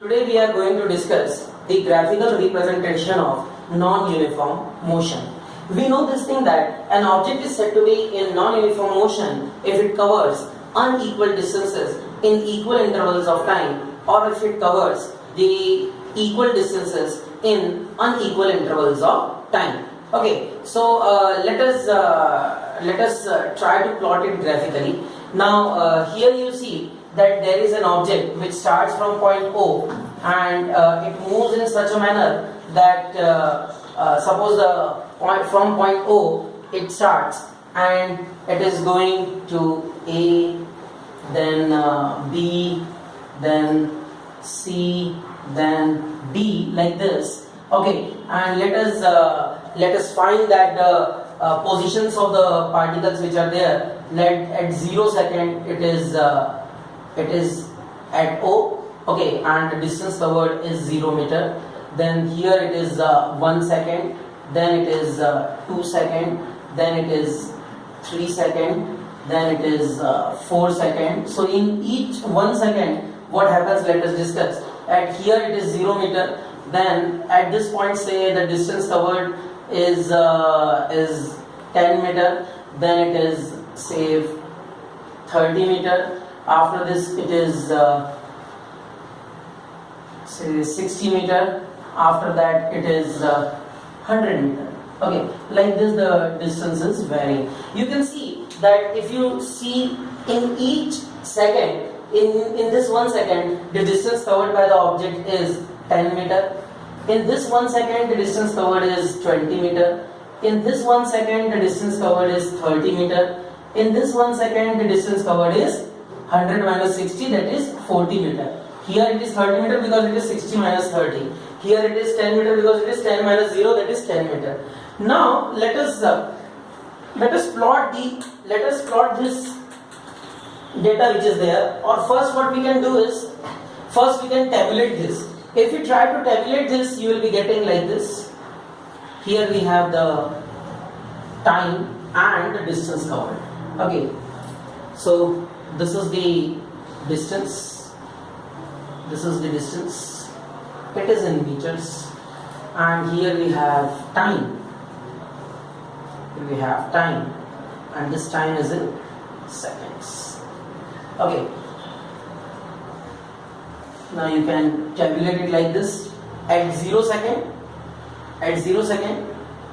Today we are going to discuss the graphical representation of non-uniform motion. We know this thing that an object is said to be in non-uniform motion if it covers unequal distances in equal intervals of time, or if it covers the equal distances in unequal intervals of time. Okay, so let us try to plot it graphically. Now here you see that there is an object which starts from point O and it moves in such a manner that suppose from point O it starts and it is going to A, then B, then C, then D, like this. Okay, and let us find that the positions of the particles which are there. Let at 0 second it is at O, okay, and the distance covered is 0 meter. Then here it is 1 second, then it is 2 second, then it is 3 second, then it is 4 second. So in each 1 second, what happens? Let us discuss. At here it is 0 meter. Then at this point, say the distance covered is 10 meter. Then it is say 30 meter. After this it is say 60 meter. After that it is 100 meter. Okay, like this the distances vary. You can see that if you see in each second, in this 1 second, the distance covered by the object is 10 meter. In this 1 second, the distance covered is 20 meter. In this 1 second, the distance covered is 30 meter. In this 1 second, the distance covered is 100 minus 60, that is 40 meter. Here it is 30 meter because it is 60 minus 30. Here it is 10 meter because it is 10 minus 0, that is 10 meter. Now let us plot this data which is there. Or first what we can do is, first we can tabulate this. If you try to tabulate this, you will be getting like this. Here we have the time and the distance covered. Okay, so this is the distance, this is the distance, it is in meters, and here we have time, and this time is in seconds. Okay, now you can tabulate it like this. At 0 second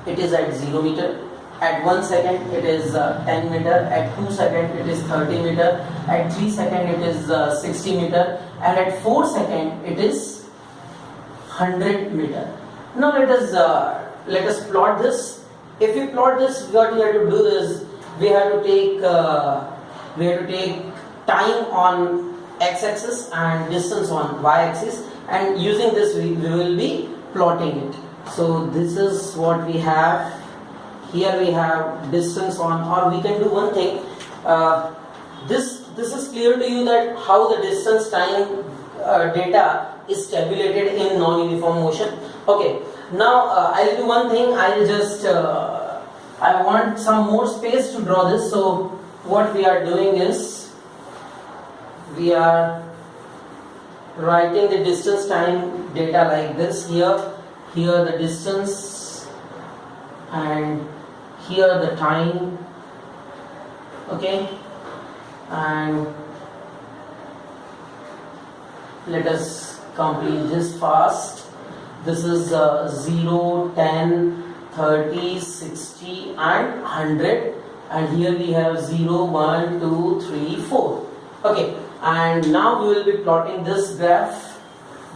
it is at 0 meter. At 1 second it is 10 meter. At 2 second it is 30 meter. At 3 second it is 60 meter. And at 4 second it is 100 meter. Now let us plot this. If we plot this, what we have to do is we have to take time on x-axis and distance on y-axis, and using this we will be plotting it. So this is what we have. Here we have distance on, or we can do one thing. This is clear to you that how the distance time data is tabulated in non-uniform motion. Okay, now I'll do one thing. I want some more space to draw this. So what we are doing is we are writing the distance time data like this. Here the distance and here the time. Okay, and let us complete this fast. This is 0, 10, 30, 60 and 100, and here we have 0, 1, 2, 3, 4. Okay, and now we will be plotting this graph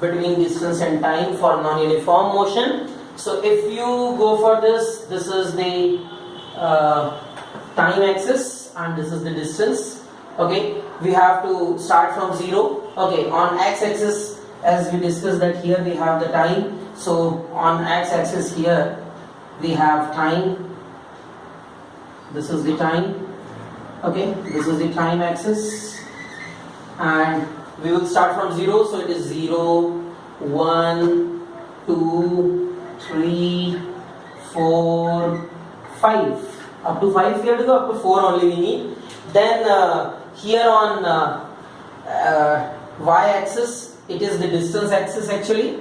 between distance and time for non-uniform motion. So if you go for this is the time axis and this is the distance. Okay, we have to start from 0. Okay, on x-axis, as we discussed that here we have the time. So on x-axis here we have time. This is the time. Okay, this is the time axis, and we will start from 0. So it is 0, 1, 2, 3, 4, 5. Up to 5 we have to go, up to 4 only we need. Then here on y-axis it is the distance axis actually.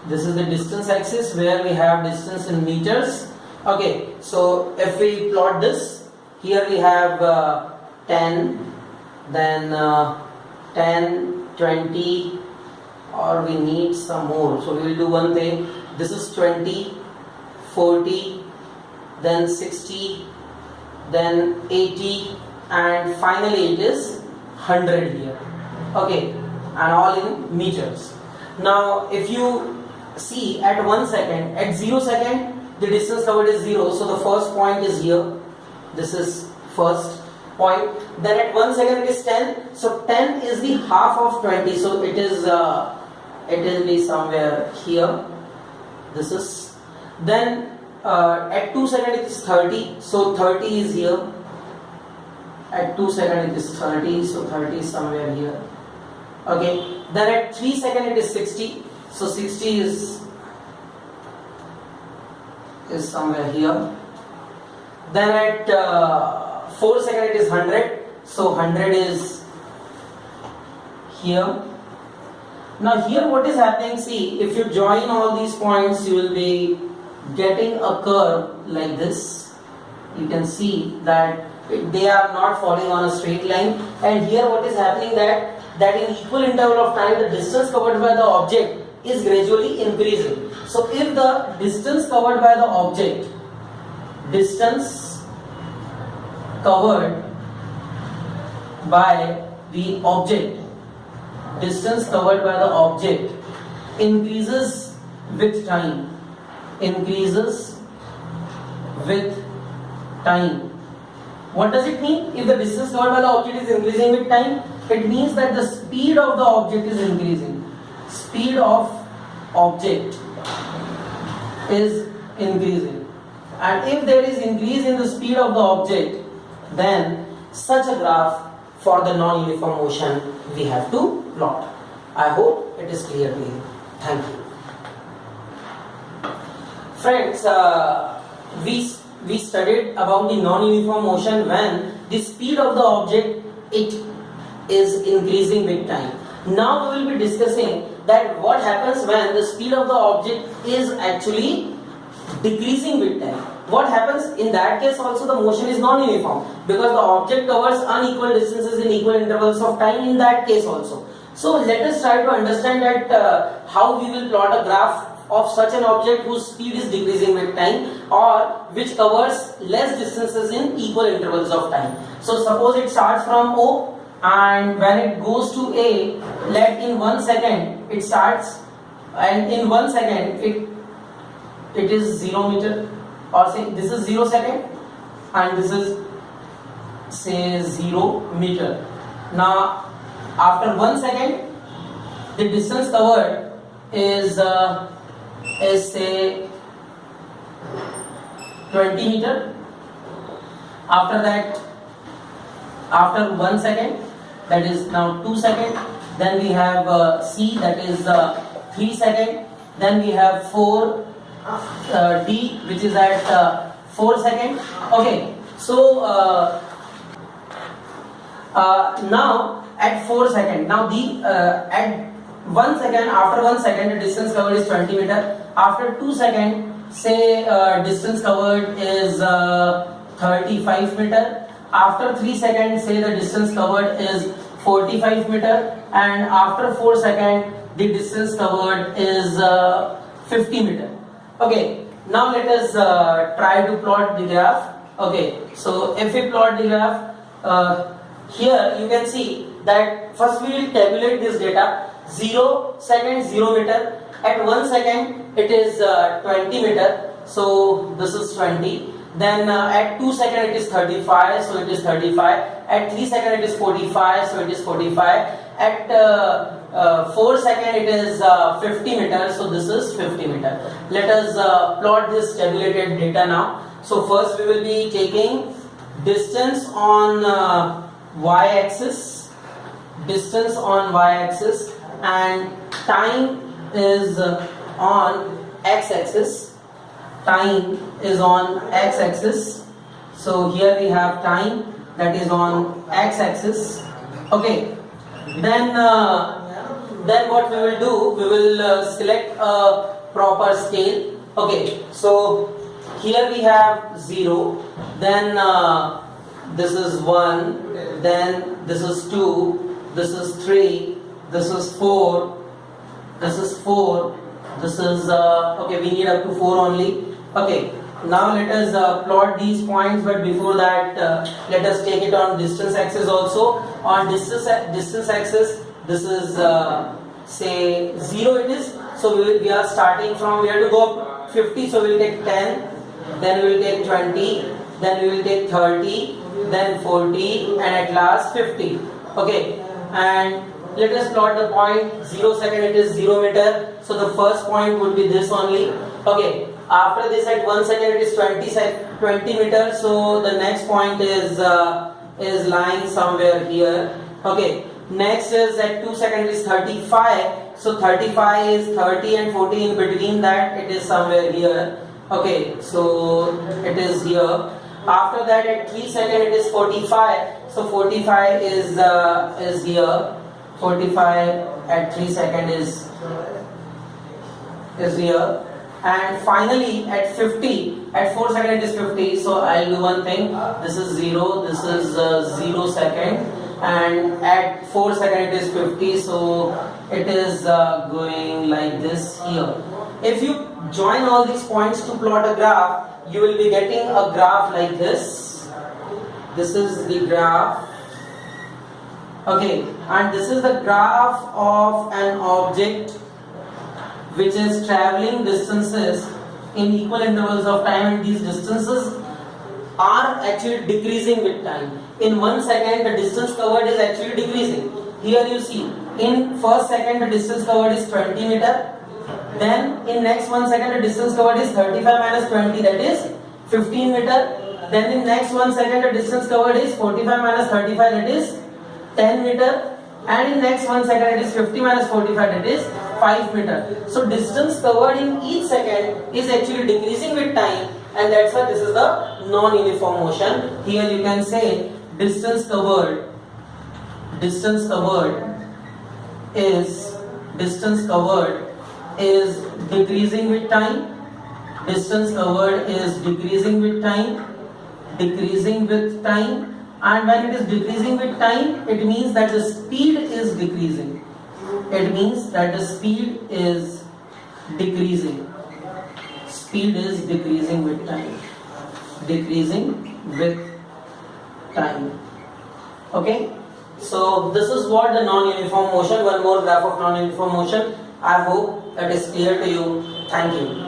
This is the distance axis where we have distance in meters. Okay, so if we plot this, here we have 10, then 10, 20, or we need some more. So we will do one thing. This is 20, 40, then 60, then 80, and finally it is 100 here. Okay, and all in meters. Now if you see at 1 second, at 0 second, the distance covered is 0. So the first point is here. This is first point. Then at 1 second it is 10. So 10 is the half of 20. So it will be somewhere here. This is. Then at 2 second it is 30. So 30 is here. At 2 second it is 30. So 30 is somewhere here. Okay. Then at 3 second it is 60. So 60 is somewhere here. Then at 4 second it is 100. So 100 is here. Now here what is happening, see, if you join all these points, you will be getting a curve like this. You can see that they are not falling on a straight line. And here what is happening, that in equal interval of time, the distance covered by the object is gradually increasing. So if the distance covered by the object, distance covered by the object increases with time, what does it mean? If the distance covered by the object is increasing with time, it means that the speed of the object is increasing. Speed of object is increasing. And if there is increase in the speed of the object, then such a graph for the non-uniform motion we have to plot. I hope it is clear to you. Thank you. Friends, we studied about the non-uniform motion when the speed of the object it is increasing with time. Now we will be discussing that what happens when the speed of the object is actually decreasing with time. What happens in that case? Also the motion is non-uniform because the object covers unequal distances in equal intervals of time in that case also. So let us try to understand that how we will plot a graph of such an object whose speed is decreasing with time or which covers less distances in equal intervals of time. So suppose it starts from O, and when it goes to A, let in 1 second it starts, and in 1 second it is 0 meter, or say this is 0 second and this is say 0 meter. Now after 1 second the distance covered is say 20 meter. After that, after 1 second, that is now 2 second, then we have C, that is 3 second, then we have 4 D, which is at 4 second. Okay, so now at 4 second, now the at 1 second, after 1 second the distance covered is 20 meter. After 2 second, say distance covered is 35 meter. After 3 seconds, say the distance covered is 45 meter, and after 4 seconds the distance covered is 50 meter. Okay, now let us try to plot the graph. Okay, so if we plot the graph, here you can see that first we will tabulate this data. 0 second 0 meter, at 1 second it is 20 meter, so this is 20. Then at 2 second it is 35, so it is 35. At 3 second it is 45, so it is 45. At 4 second it is 50 meter, so this is 50 meter. Let us plot this tabulated data now. So first we will be taking distance on y-axis, and time is on x-axis. So here we have time, that is on x-axis. Okay, then then what we will do, we will select a proper scale. Okay, so here we have 0, then this is 1, then this is 2, this is 3, this is 4, this is 4, this is okay, we need up to 4 only. Okay, now let us plot these points, but before that let us take it on distance axis also. On distance axis, this is say 0 it is, so we are starting from, we have to go up 50, so we will take 10, then we will take 20, then we will take 30, then 40, and at last 50. Okay, and let us plot the point 0 second, it is 0 meter, so the first point would be this only. Okay, after this at 1 second it is 20 meters, so the next point is lying somewhere here. Okay, next is at 2 seconds is 35, so 35 is 30 and 40, in between that it is somewhere here. Okay, so it is here. After that at 3 seconds it is 45, so 45 is here. 45 at 3 seconds is here. And finally at 50, at 4 seconds it is 50, so I'll do one thing, this is 0, this is 0 second, and at 4 seconds it is 50, so it is going like this here. If you join all these points to plot a graph, you will be getting a graph like this. This is the graph. Okay, and this is the graph of an object which is traveling distances in equal intervals of time, and these distances are actually decreasing with time. In 1 second the distance covered is actually decreasing. Here you see, in first second the distance covered is 20 meter, then in next 1 second the distance covered is 35 minus 20, that is 15 meter, then in next 1 second the distance covered is 45 minus 35, that is 10 meter, and in next 1 second it is 50 minus 45, that is 5 meter. So distance covered in each second is actually decreasing with time, and that's why this is the non-uniform motion. Here you can say distance covered is decreasing with time. Distance covered is decreasing with time, and when it is decreasing with time, it means that the speed is decreasing. It means that the speed is decreasing. Speed is decreasing with time. Okay, so this is what the non-uniform motion. One more graph of non-uniform motion. I hope that is clear to you. Thank you.